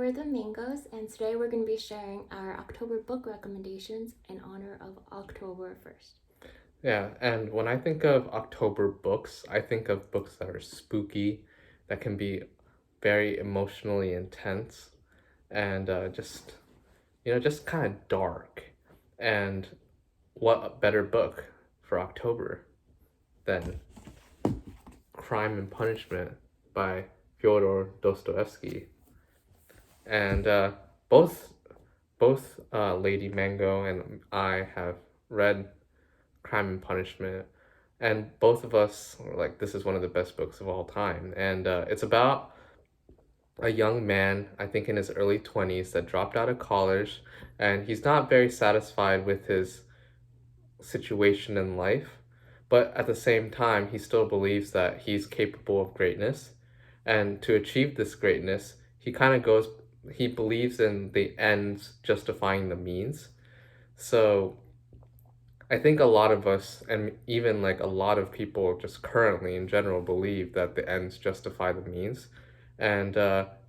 we're the Mangoes, and today we're going to be sharing our October book recommendations in honor of October 1st. Yeah, and when I think of October books, I think of books that are spooky, that can be very emotionally intense, and just kind of dark. And what a better book for October than Crime and Punishment by Fyodor Dostoyevsky. And both Lady Mango and I have read Crime and Punishment, and both of us were like, this is one of the best books of all time. And it's about a young man, I think in his early 20s, that dropped out of college, and he's not very satisfied with his situation in life, but at the same time, he still believes that he's capable of greatness. And to achieve this greatness, he believes in the ends justifying the means. So I think a lot of us, and even like a lot of people just currently in general, believe that the ends justify the means. And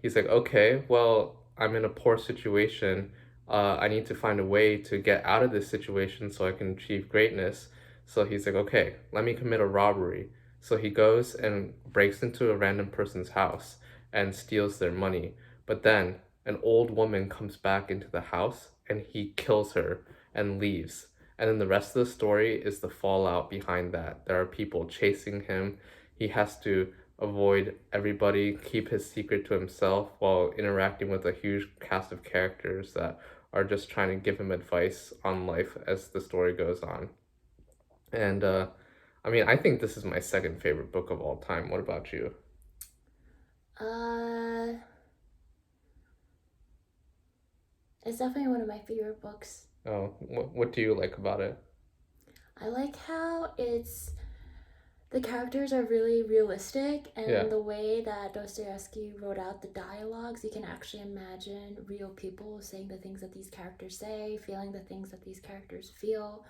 he's like, okay, well, I'm in a poor situation. I need to find a way to get out of this situation so I can achieve greatness. So he's like, okay, let me commit a robbery. So he goes and breaks into a random person's house and steals their money. But then an old woman comes back into the house and he kills her and leaves. And then the rest of the story is the fallout behind that. There are people chasing him. He has to avoid everybody, keep his secret to himself while interacting with a huge cast of characters that are just trying to give him advice on life as the story goes on. And I think this is my second favorite book of all time. What about you? It's definitely one of my favorite books. Oh, what do you like about it? I like how the characters are really realistic, Yeah. and the way that Dostoevsky wrote out the dialogues, you can actually imagine real people saying the things that these characters say, feeling the things that these characters feel,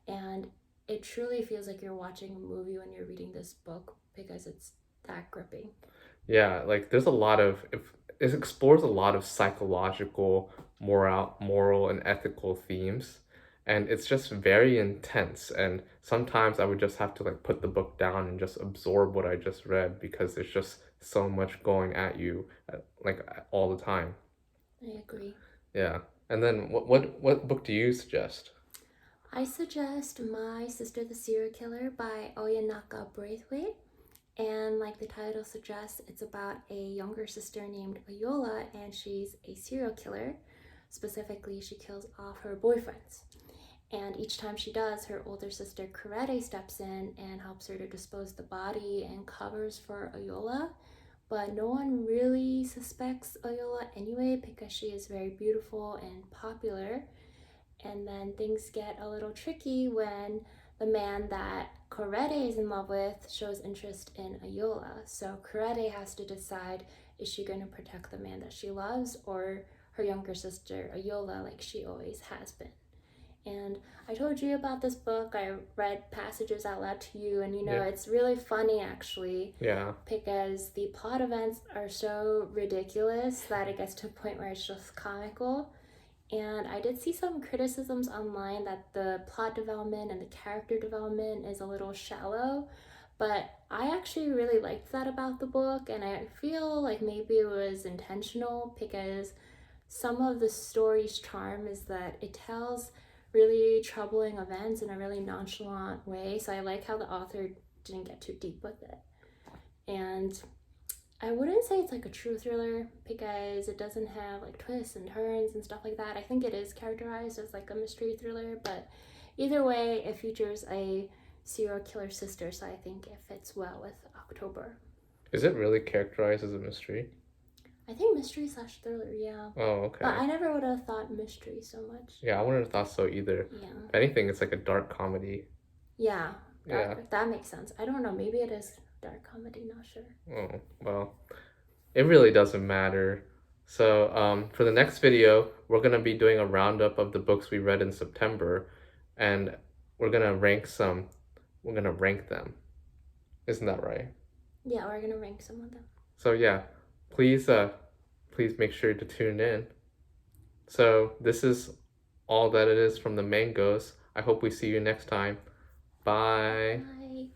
and it truly feels like you're watching a movie when you're reading this book because it's that gripping. Yeah, like there's a lot of it explores a lot of psychological, moral and ethical themes, and it's just very intense. And sometimes I would just have to like put the book down and just absorb what I just read because there's just so much going at you, all the time. I agree. Yeah. And then what book do you suggest? I suggest My Sister the Serial Killer by Oyinkan Braithwaite. And like the title suggests, it's about a younger sister named Ayola, and she's a serial killer. Specifically, she kills off her boyfriends. And each time she does, her older sister Karete steps in and helps her to dispose the body and covers for Ayola. But no one really suspects Ayola anyway because she is very beautiful and popular. And then things get a little tricky when the man that Karete is in love with shows interest in Ayola. So Karete has to decide, is she going to protect the man that she loves or her younger sister Ayola, like she always has been. And I told you about this book. I read passages out loud to you, and Yeah. it's really funny actually Yeah. because the plot events are so ridiculous that it gets to a point where it's just comical. And I did see some criticisms online that the plot development and the character development is a little shallow, but I actually really liked that about the book, and I feel like maybe it was intentional because some of the story's charm is that it tells really troubling events in a really nonchalant way. So I like how the author didn't get too deep with it. And I wouldn't say it's like a true thriller because it doesn't have like twists and turns and stuff like that. I think it is characterized as like a mystery thriller, but either way, it features a serial killer sister, so I think it fits well with October. Is it really characterized as a mystery? I think mystery slash thriller, yeah. Oh, But okay. I never would have thought mystery so much. Yeah, I wouldn't have thought so either. Yeah. If anything, it's like a dark comedy. Yeah, Yeah. dark. That makes sense. I don't know. Maybe it is dark comedy, not sure. Oh, well, it really doesn't matter. So, for the next video, we're gonna be doing a roundup of the books we read in September, and we're gonna rank some. We're gonna rank them. Isn't that right? Yeah, we're gonna rank some of them. So yeah, please please make sure to tune in. So this is all that it is from the mangoes. I hope we see you next time. Bye. Bye.